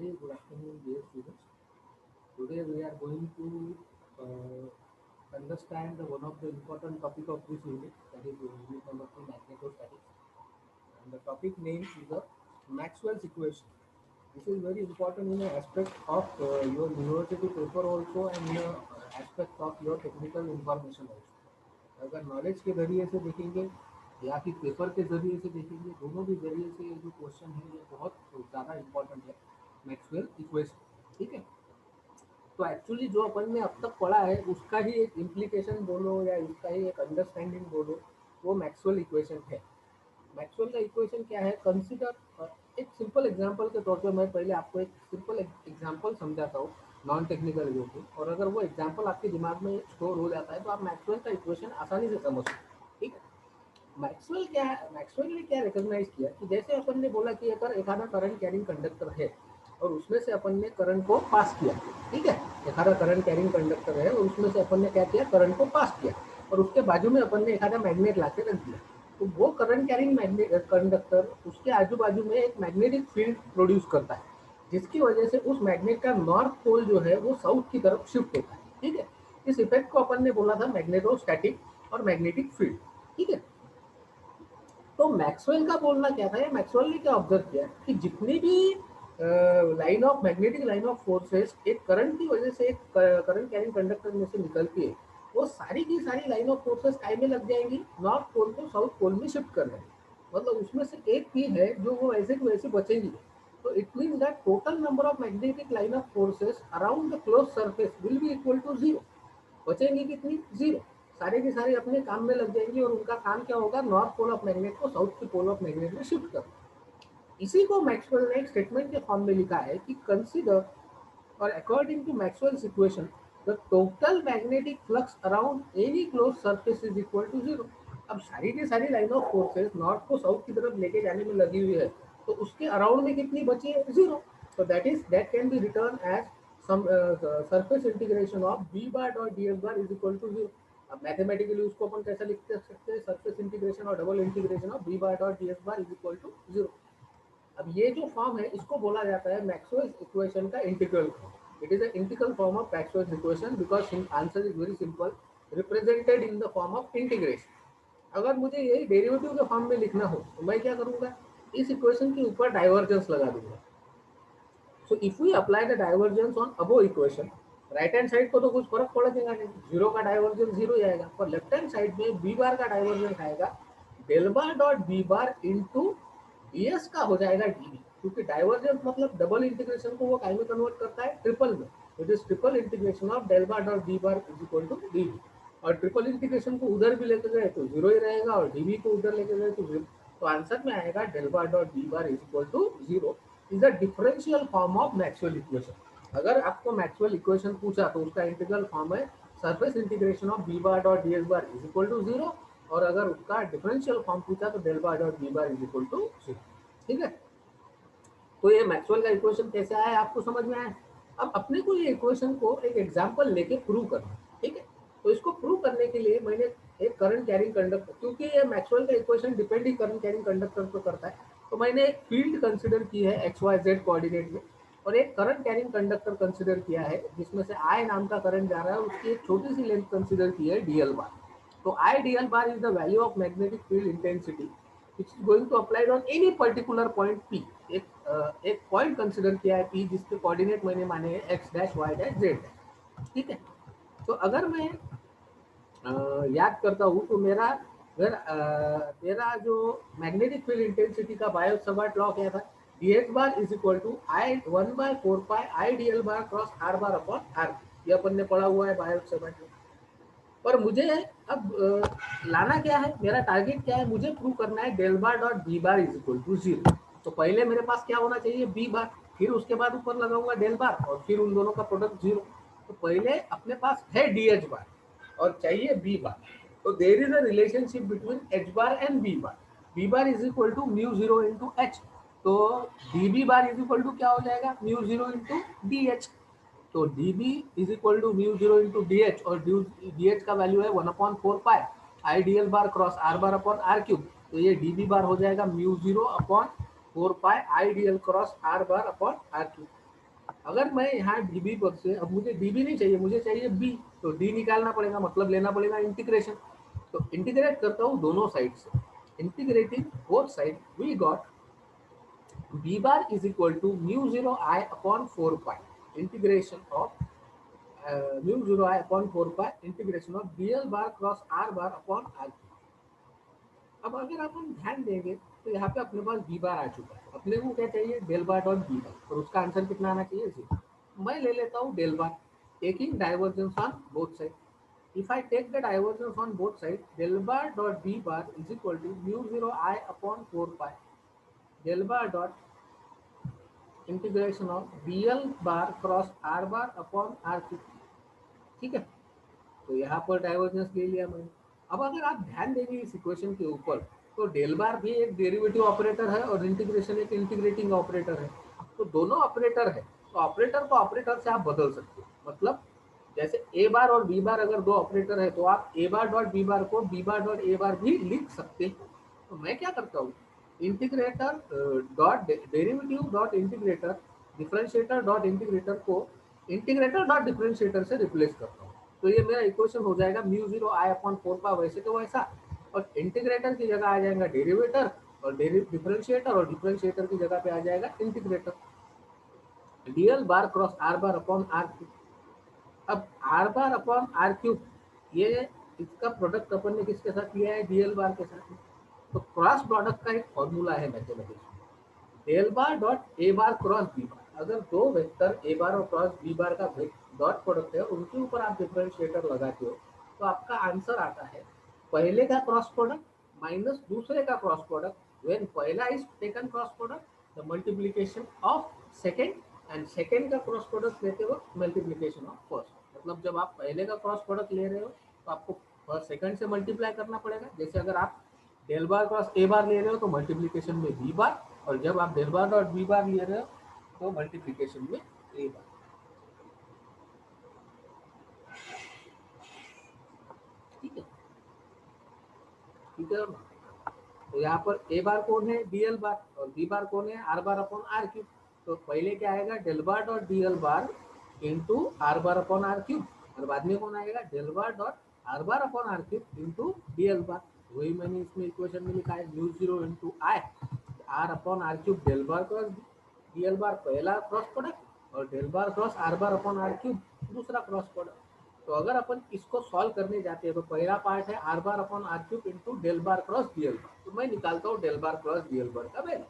Very good afternoon, dear students. Today we are going to understand one of the important topic of this unit, that is unit number 2, magnetostatics. And the topic name is the Maxwell's equation. This is very important in the aspect of your university paper also, and in the aspect of your technical information also. अगर knowledge के जरिए से देखेंगे या फिर paper के जरिए से देखेंगे, दोनों भी जरिए से ये जो क्वेश्चन है ये बहुत ज़्यादा इम्पोर्टेंट है, मैक्सवेल इक्वेशन। ठीक है, तो एक्चुअली जो अपन ने अब तक पढ़ा है उसका ही एक इम्प्लीकेशन बोलो या उसका ही एक अंडरस्टैंडिंग बोलो, वो मैक्सवेल इक्वेशन है। मैक्सवेल का इक्वेशन क्या है, कंसिडर एक सिंपल एग्जांपल के तौर पे मैं पहले आपको एक सिंपल एग्जांपल समझाता हूँ नॉन टेक्निकल वे पे, और अगर वो एग्जांपल आपके दिमाग में स्टोर हो जाता है तो आप मैक्सवेल का इक्वेशन आसानी से समझ सकते हैं। ठीक है, मैक्सवेल क्या है, मैक्सवेल ने क्या रिकॉग्नाइज किया कि जैसे अपन ने बोला कि अगर एखादा करंट कैरिंग कंडक्टर है और उसमें से अपन ने करंट को पास किया। ठीक है, एखादा करंट कैरिंग कंडक्टर है और उसमें से अपन ने क्या किया, करंट को पास किया, और उसके बाजू में अपन ने एखादा मैग्नेट ला के रख दिया। तो वो करंट कैरिंग मैग्नेट कंडक्टर उसके आजू बाजू में एक मैग्नेटिक फील्ड प्रोड्यूस करता है, जिसकी वजह से उस मैग्नेट का नॉर्थ पोल जो है वो साउथ की तरफ शिफ्ट होता है। ठीक है, इस इफेक्ट को अपन ने बोला था मैग्नेटोस्टैटिक और मैग्नेटिक फील्ड। ठीक है, तो मैक्सवेल का बोलना क्या था, मैक्सवेल ने क्या ऑब्जर्व किया कि जितनी भी line of magnetic line of forces एक करंट की वजह से एक करंट कैरिंग कंडक्टर में से निकलती है, वो सारी की सारी लाइन ऑफ फोर्सेस काय में लग जाएंगी, नॉर्थ पोल को साउथ पोल में शिफ्ट करने में। मतलब उसमें से एक भी है जो वो ऐसे की वैसे बचेंगी। तो it means that total number of magnetic line of forces around the close surface will be equal to zero. बचेंगी कितनी, जीरो। सारे के सारे अपने काम में लग जाएंगे और उनका काम क्या होगा, नॉर्थ पोल ऑफ मैग्नेट को साउथ की पोल ऑफ मैग्नेट में शिफ्ट करना। इसी को मैक्सवेल ने एक स्टेटमेंट के फॉर्म में लिखा है कि कंसीडर और according to Maxwell's equation the total magnetic flux around any close surface is equal to zero. अब सारी की सारी लाइन ऑफ फोर्सेस नॉर्थ को साउथ की तरफ लेके जाने में लगी हुई है, तो उसके अराउंड में कितनी बची है, जीरो। तो that can be written as some surface integration of B bar dot D S bar is equal to zero. अब मैथमेटिकली उसको अपन कैसा लिख सकते हैं, सरफेस इंटीग्रेशन और double integration of B bar dot D S bar is equal to zero. अब ये जो फॉर्म है इसको बोला जाता है मैक्सवेल्स इक्वेशन का integral form. It is a integral form of Maxwell's equation because answer is very simple, represented in the form of integration. अगर मुझे ये डेरिवेटिव के फॉर्म में लिखना हो तो मैं क्या करूंगा, इस इक्वेशन के ऊपर डाइवर्जेंस लगा दूंगा। So if we apply the divergence on above equation, right hand side को तो कुछ फर्क पड़ेगा नहीं, जीरो का डाइवर्जेंस जीरो ही आएगा, पर लेफ्ट हैंड साइड में बी बार का डाइवर्जेंस आएगा del bar dot B bar into DS का हो जाएगा डीबी, क्योंकि डाइवर्जेंस मतलब डबल इंटीग्रेशन को वो काय में कन्वर्ट करता है, ट्रिपल में। It is triple integration of del bar dot B bar is equal to DB. और ट्रिपल इंटीग्रेशन को उधर भी लेके गए तो जीरो ही रहेगा, और डीबी को उधर लेके गए तो जीरो। तो आंसर में आएगा del bar dot B bar is equal to zero, is a differential form of Maxwell equation. अगर आपको मैक्सवेल इक्वेशन पूछा तो उसका इंटीग्रल फॉर्म है surface integration of B bar dot D S bar is equal to zero, और अगर उसका differential form पूछा तो del bar dot B bar is equal to zero. ठीक है, तो ये मैक्सवेल का इक्वेशन कैसे आया आपको समझ में आया। अब अपने को ये इक्वेशन को एक एग्जांपल लेके प्रूव करना। ठीक है, तो इसको प्रूव करने के लिए मैंने एक करंट कैरिंग कंडक्टर, क्योंकि ये मैक्सवेल का इक्वेशन डिपेंड ही करंट कैरिंग कंडक्टर पर करता है, तो मैंने एक फील्ड कंसिडर की है एक्स वाई जेड कोऑर्डिनेट में, और एक करंट कैरिंग कंडक्टर कंसिडर किया है जिसमें से आई नाम का करंट जा रहा है, उसकी एक छोटी सी लेंथ कंसिडर की है डीएल बार। तो I DL bar is the value of magnetic field intensity which is going to applied on any particular point P। एक पॉइंट कंसिडर किया है P जिसके कोऑर्डिनेट मैंने माने हैं x dash y dash z dash. ठीक है, तो अगर मैं याद करता हूँ तो मेरा जो मैग्नेटिक फील्ड इंटेंसिटी का बायो सवार्ट लॉ क्या था, D H bar is equal to I 1/4 I D L bar cross R bar upon R. ये अपन ने पढ़ा हुआ है बायो सवार्ट लॉ। पर मुझे अब लाना क्या है, मेरा टारगेट क्या है, मुझे प्रूव करना है del bar dot B bar is equal to zero. तो पहले मेरे पास क्या होना चाहिए, बी बार, फिर उसके बाद ऊपर लगाऊंगा डेल बार, और फिर उन दोनों का प्रोडक्ट जीरो। तो पहले अपने पास है डी एच बार और चाहिए बी बार, तो there is a relationship between H bar and B bar. B bar is equal to mu zero into H, तो D B bar is equal to क्या हो जाएगा, mu zero into D H. तो D B is equal to mu zero into D H, और D H का value है 1/4 pi I D L bar cross R bar upon R cube. तो ये D B bar हो जाएगा mu zero upon 4 pi I D L cross R bar upon R cube. अगर मैं यहाँ डीबी पर से, अब मुझे डीबी नहीं चाहिए, मुझे चाहिए बी, तो डी निकालना पड़ेगा, मतलब लेना पड़ेगा इंटीग्रेशन। तो इंटीग्रेट करता हूँ दोनों साइड से, integrating both side we got b bar is equal to mu 0 I upon 4 pi integration of mu 0 I upon 4 pi integration of dl bar cross r bar upon r। अब अगर आप हम ध्यान देंगे तो यहाँ पे अपने पास बी बार आ चुका है, अपने को क्या चाहिए, del bar dot B bar, और उसका आंसर कितना आना चाहिए, जीरो। मैं ले लेता हूँ del bar, taking divergence on both side. If I take the divergence on both sides, del bar dot b bar is equal to mu 0 I upon 4 pi del bar dot integration of dl bar cross r bar upon r cube. ठीक है, तो यहाँ पर divergence ले लिया मैंने। अब अगर आप ध्यान देंगे इस इक्वेशन के ऊपर, तो डेल बार भी एक डेरिवेटिव ऑपरेटर है और इंटीग्रेशन एक इंटीग्रेटिंग ऑपरेटर है, तो दोनों ऑपरेटर है, तो ऑपरेटर को ऑपरेटर से आप बदल सकते हो। मतलब जैसे ए बार और बी बार अगर दो ऑपरेटर है, तो आप ए बार डॉट बी बार को बी बार डॉट ए बार भी लिख सकते हैं। तो मैं क्या करता हूँ, integrator dot derivative dot integrator, differentiator dot integrator को इंटीग्रेटर डॉट डिफरेंशिएटर से रिप्लेस करता हूँ। तो ये मेरा इक्वेशन हो जाएगा म्यू जीरो आई अपॉन 4 पा वैसे तो वैसा, और इंटीग्रेटर की जगह आ जाएगा डेरिवेटर, और डिफरेंशिएटर, और डिफरेंशिएटर की जगह पे आ जाएगा integrator, DL bar cross R bar upon R cube. अब R bar upon R cube, ये इसका प्रोडक्ट अपन ने किसके साथ लिया है, डीएल बार के साथ। तो क्रॉस प्रोडक्ट का एक फॉर्मूला है मैथमेटिक्स में, del bar dot A bar cross B bar. अगर दो वेक्टर ए बार और क्रॉस बी बार का डॉट प्रोडक्ट है, उनके ऊपर आप डिफरेंशिएटर लगाते हो, तो आपका आंसर आता है पहले का क्रॉस प्रोडक्ट माइनस दूसरे का क्रॉस प्रोडक्ट, व्हेन पहला is taken cross product the multiplication of second, and second का क्रॉस प्रोडक्ट लेते हो मल्टीप्लिकेशन ऑफ फर्स्ट। मतलब जब आप पहले का क्रॉस प्रोडक्ट ले रहे हो, तो आपको फर्स्ट सेकंड से मल्टीप्लाई करना पड़ेगा। जैसे अगर आप डेल बार क्रॉस ए बार ले रहे हो तो मल्टीप्लिकेशन में बी बार, और जब आप del bar dot B bar ले रहे हो तो मल्टीप्लिकेशन में ए बार। ठीक है, ठीक है। तो यहाँ पर ए बार कौन है, डीएल बार, और बी बार कौन है, R bar upon R cube. तो पहले क्या आएगा, del bar dot DL bar into R bar upon R cube, और बाद में कौन आएगा, del bar dot R bar upon R cube into DL bar. वही मैंने इसमें इक्वेशन में लिखा है, mu zero into I R upon R cube del bar cross DL bar पहला क्रॉस प्रोडक्ट, और del bar cross R bar upon R cube दूसरा cross product. तो अगर अपन इसको सॉल्व करने जाते हैं, तो पहला पार्ट है R bar upon R cube into del bar cross DL bar. तो मैं निकालता हूँ del bar cross DL bar का value.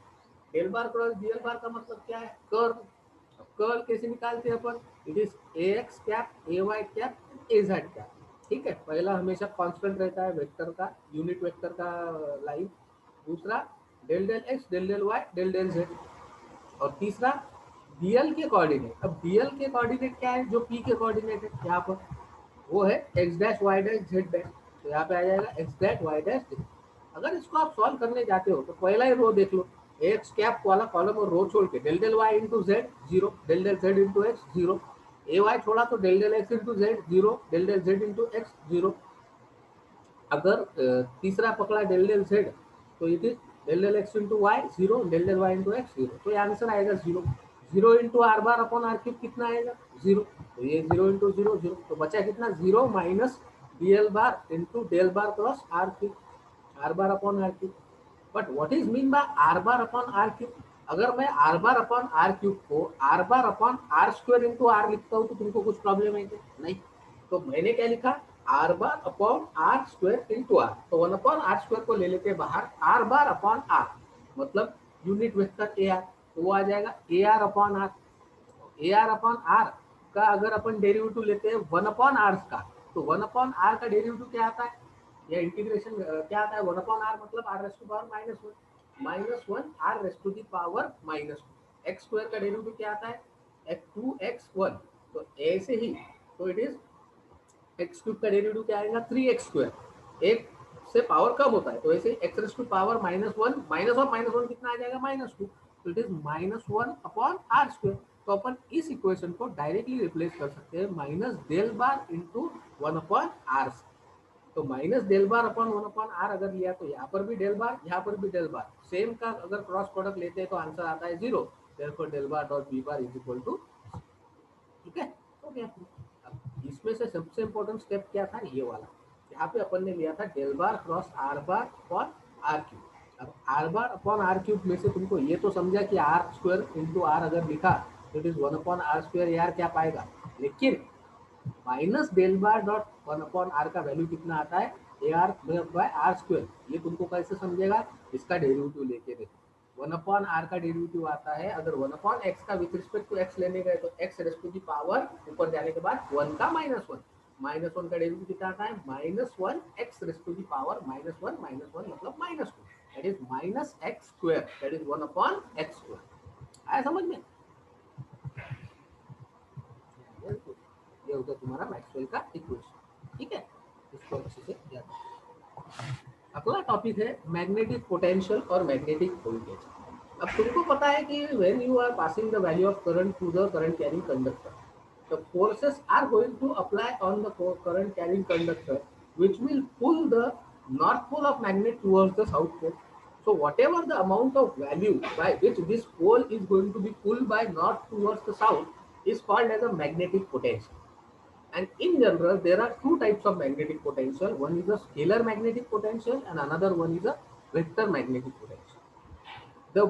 Del bar cross DL bar का मतलब क्या है, कर्ल। अब कर्ल कैसे निकालते हैं अपन, it is a X cap a Y cap a Z cap. ठीक है, पहला हमेशा कांस्टेंट रहता है वेक्टर का, यूनिट वेक्टर का लाइन। दूसरा del del X del del Y del del Z, और तीसरा डीएल के कोऑर्डिनेट। अब डीएल के कोऑर्डिनेट क्या है, जो पी के कोऑर्डिनेट है यहाँ पर, वो है X dash Y dash Z dash. तो यहाँ पे आ जाएगा X dash Y dash Z. अगर इसको आप सॉल्व करने जाते हो, तो पहला ही रो देख लो, एक्स कैप वाला कॉलम और रो छोड़ के del del Y into Z zero, del del Z into X zero, a Y छोड़ा तो del del X into Z zero, del del Z into X zero. अगर तीसरा पकड़ा डेल डेल जेड, तो it is del del X into Y zero, del del Y into X zero. तो ये answer आएगा zero. Zero into R bar upon R cube कितना आएगा, zero. तो ये जीरो इंटू जीरो जीरो, तो बचा कितना, zero minus DL bar into del bar cross R cube, R bar upon R cube. But what is mean by R bar upon R cube, अगर मैं R bar upon R cube को R bar upon R square into R लिखता हूँ, तो तुमको कुछ problem है क्या, नहीं। तो मैंने क्या लिखा, R bar upon R square into R, तो वन अपॉन आर स्क्वायर को ले लेते हैं बाहर, आर बार अपॉन आर मतलब यूनिट वेक्टर ए आर, तो वो आ जाएगा A R upon R. A R upon R का अगर अपन डेरिवेटिव लेते हैं वन अपॉन आर का, तो वन अपॉन आर का डेरिवेटिव क्या आता है, या इंटीग्रेशन क्या आता है, वन अपॉन आर मतलब R raise to power minus one, minus one R raise to the power minus two. X square का डेरिवेटिव क्या आता है, एक्स टू एक्स वन। तो ऐसे ही, तो इट इज एक्स क्यूब का डेरिवेटिव क्या आएगा, थ्री एक्स स्क्वायर, एक से पावर कम होता है, तो ऐसे X raise to power minus one, minus one कितना आ जाएगा, माइनस टू। तो it is minus one upon R square. तो अपन इस इक्वेशन को डायरेक्टली रिप्लेस कर सकते हैं minus del bar into one upon R से। तो minus del bar upon one upon R अगर लिया, तो यहाँ पर भी डेल बार, यहाँ पर भी डेल बार, सेम का अगर क्रॉस प्रोडक्ट लेते हैं तो आंसर आता है zero. therefore del bar dot b bar is equal to ठीक है, हो गया। अब इसमें से सबसे इम्पोर्टेंट स्टेप क्या था, ये वाला। यहाँ पे अपन ने लिया था del bar cross R bar upon R cube. अब R bar upon R cube में से तुमको ये तो समझा कि आर स्क्वायर इंटू आर अगर लिखा तो it is one upon R square, यार क्या पाएगा, लेकिन minus del bar dot one upon R का वैल्यू कितना आता है, A R by R square. ये तुमको कैसे समझेगा, इसका डेरिवेटिव लेके देखो। वन अपॉन आर का डेरिवेटिव आता है, अगर वन अपॉन एक्स का विथ रिस्पेक्ट टू एक्स लेने गए तो x raise to the power ऊपर जाने के बाद वन का माइनस वन, माइनस वन का डेरिवेटिव कितना आता है, minus one X raise to the power minus one मतलब minus two, that is minus X square, that is one upon X square. आया समझ में, ये होता तुम्हारा मैक्सवेल का इक्वेशन। ठीक है, इसको अच्छे से याद रखो। अगला टॉपिक है मैग्नेटिक पोटेंशियल और मैग्नेटिक वोल्टेज। अब तुमको पता है कि when you are passing the value of current through the current carrying conductor, the forces are going to apply on the current carrying conductor, which will pull the north pole of magnet towards the south pole. So whatever the amount of value by which this pole is going to be pulled by north towards the south is called as a magnetic potential. And in general, there are two types of magnetic potential. One is a scalar magnetic potential and another one is a vector magnetic potential. The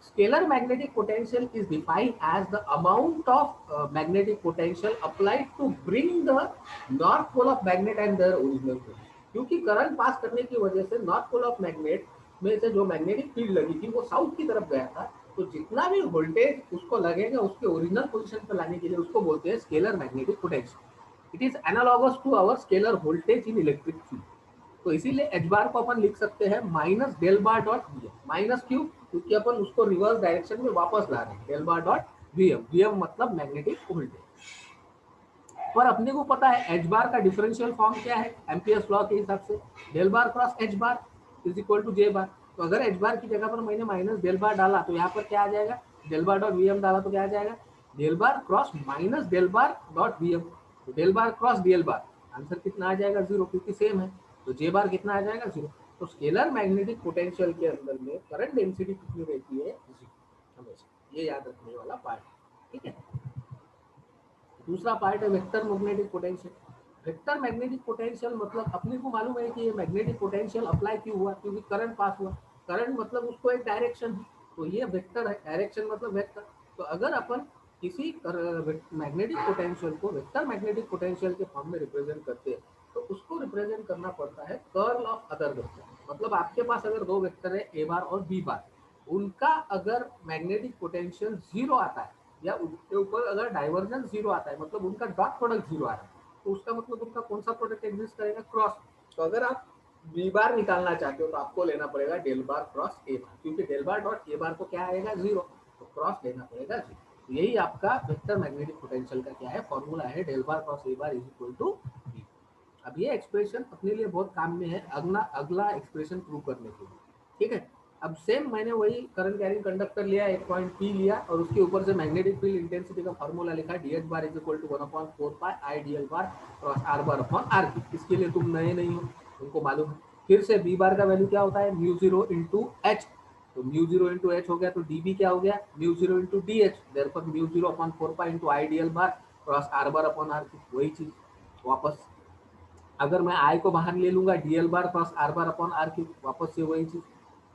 scalar magnetic potential is defined as the amount of magnetic potential applied to bring the north pole of magnet and their original pole. क्योंकि current pass करने की वजह से north pole of magnet में से जो magnetic field लगी थी वो साउथ की तरफ गया था, तो जितना भी वोल्टेज उसको लगेगा उसके ओरिजिनल पोजीशन पर लाने के लिए उसको बोलते हैं scalar magnetic potential. It is analogous to our scalar voltage in electric field. तो इसीलिए एच बार को अपन लिख सकते हैं minus del bar dot V M. Minus क्यों, क्योंकि अपन उसको रिवर्स डायरेक्शन में वापस ला रहे हैं, del bar dot V M. V M मतलब मैग्नेटिक वोल्टेज। पर अपने को पता है एच बार का डिफरेंशियल फॉर्म क्या है, एम्पियर्स लॉ के हिसाब से del bar cross H bar is equal to J bar. तो अगर एच बार की जगह पर मैंने माइनस डेल बार डाला तो यहाँ पर क्या आ जाएगा, del bar dot V M डाला तो क्या आ जाएगा, del bar cross minus del bar dot V M. तो del bar cross del bar, answer कितना आ जाएगा, जीरो, क्योंकि सेम है। तो जे बार कितना आ जाएगा, जीरो। तो स्केलर मैग्नेटिक पोटेंशियल के अंदर में करंट डेंसिटी कितनी रहती है, जीरो हमेशा। ये याद रखने वाला पार्ट, ठीक है। दूसरा पार्ट है vector magnetic potential. Vector magnetic potential मतलब अपने को मालूम है कि ये मैग्नेटिक पोटेंशियल अप्लाई क्यों हुआ, क्योंकि करंट पास हुआ। करंट मतलब उसको एक डायरेक्शन है, तो ये वेक्टर है, डायरेक्शन मतलब वेक्टर। तो अगर अपन किसी मैग्नेटिक पोटेंशियल को वेक्टर मैग्नेटिक पोटेंशियल के फॉर्म में रिप्रेजेंट करते हैं तो उसको रिप्रेजेंट करना पड़ता है कर्ल ऑफ अदर वेक्टर। मतलब आपके पास अगर दो वेक्टर है ए बार और बी बार, उनका अगर मैग्नेटिक पोटेंशियल जीरो आता है या उनके ऊपर अगर डाइवर्जेंस जीरो आता है, मतलब उनका डॉट प्रोडक्ट जीरो आ रहा है, तो उसका मतलब उनका कौन सा प्रोडक्ट एग्जिस्ट करेगा, क्रॉस। तो अगर आप बी बार निकालना चाहते हो तो आपको लेना पड़ेगा डेल बार क्रॉस ए बार, क्योंकि डेल बार डॉट ए बार को क्या आएगा, जीरो, तो क्रॉस लेना पड़ेगा जीरो। तो यही आपका वेक्टर मैग्नेटिक पोटेंशियल का क्या है, फॉर्मूला है, del bar cross A bar is equal to B. अब ये एक्सप्रेशन अपने लिए बहुत काम में है अगला अगला एक्सप्रेशन प्रूव करने के लिए, ठीक है। अब सेम मैंने वही करंट कैरिंग कंडक्टर लिया, एक पॉइंट पी लिया और उसके ऊपर से मैग्नेटिक फील्ड इंटेंसिटी का फॉर्मूला लिखा, D H bar is equal to one upon four pi I D L bar cross R bar upon R की। इसके लिए तुम नए नहीं हो, तुमको मालूम है। फिर से बी बार का वैल्यू क्या होता है, म्यू जीरो इंटू एच। तो म्यू जीरो इंटू एच हो गया, तो डी बी क्या हो गया, mu zero into D H, therefore mu zero upon four pi into I D L bar cross R bar upon R की। वही चीज वापस, अगर मैं आई को बाहर ले लूंगा, D L bar cross R bar upon R cube, वापस से वही चीज।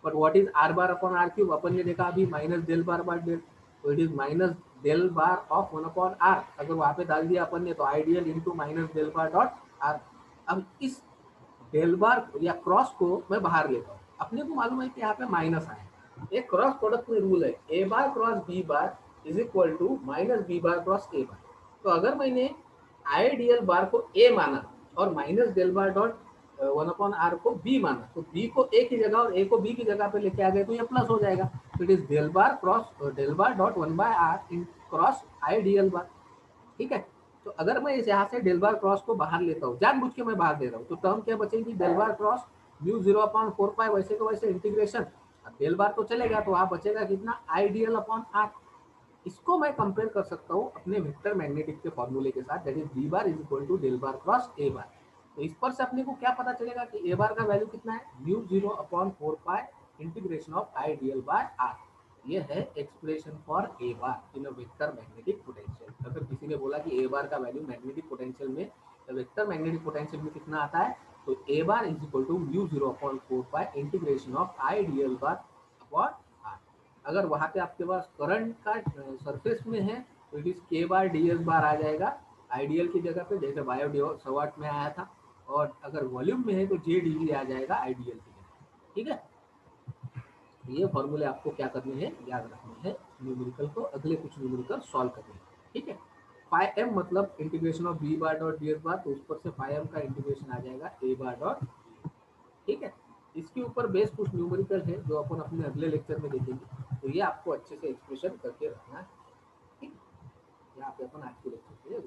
But what is R bar upon R cube, अपन ने देखा अभी minus del bar bar del, तो it is minus del bar of one upon R. अगर वहां पे डाल दिया अपन ने तो I DL into minus del bar dot R. अब इस डेल बार या क्रॉस को मैं बाहर लेता हूँ, अपने को मालूम है कि यहाँ पे माइनस आए। एक क्रॉस प्रोडक्ट में रूल है, A bar cross B bar is equal to minus B bar cross A bar. तो अगर मैंने आइडियल बार को ए माना और minus del bar dot one upon R को बी माना, तो बी को ए की जगह और ए को बी की जगह पे लेके आ गए तो ये प्लस हो जाएगा। तो it is del bar cross del bar dot one by R in cross I DL bar, ठीक है। तो अगर मैं इस यहाँ से डेल बार क्रॉस को बाहर लेता हूँ, जानबूझ के मैं बाहर दे रहा हूँ, तो टर्म क्या बचेगी, del bar cross mu zero upon four pi, वैसे तो वैसे इंटीग्रेशन। अब डेल बार तो चलेगा तो वहाँ बचेगा कितना, आइडियल अपॉन आर। इसको मैं कंपेयर कर सकता हूँ अपने वेक्टर मैग्नेटिक के फॉर्मूले के साथ, that is B bar is equal to del bar cross A bar. तो इस पर से अपने को क्या पता चलेगा कि ए बार का वैल्यू कितना है, mu zero upon four pi integration of I D L by R. ये है expression for A bar in a vector magnetic potential. अगर किसी ने बोला कि ए बार का वैल्यू मैग्नेटिक पोटेंशियल में, वेक्टर मैग्नेटिक पोटेंशियल में कितना आता है, तो A bar is equal to mu 0/4 by integration of I D L bar upon R. अगर वहाँ पे आपके पास करंट का सरफेस में है तो इट इज के बार डी एस बार आ जाएगा आइडियल की जगह पे, जैसे बायो सवाट में आया था। और अगर वॉल्यूम में है तो जे डी आ जाएगा आइडियल की जगह। ठीक है, ये फॉर्मूले आपको क्या करने हैं, याद रखने हैं न्यूमेरिकल को, अगले कुछ न्यूमेरिकल सॉल्व करने हैं। ठीक है, फाइव एम मतलब integration of B bar dot D S bar, तो उस पर से फाइव एम का इंटीग्रेशन आ जाएगा ए बार डॉट। ठीक है, इसके ऊपर बेस कुछ न्यूमेरिकल है जो अपन अपने अगले लेक्चर में देखेंगे, तो ये आपको अच्छे से एक्सप्रेशन करके रखना है। ठीक है, यहाँ पे अपन आज के लेक्चर के लिए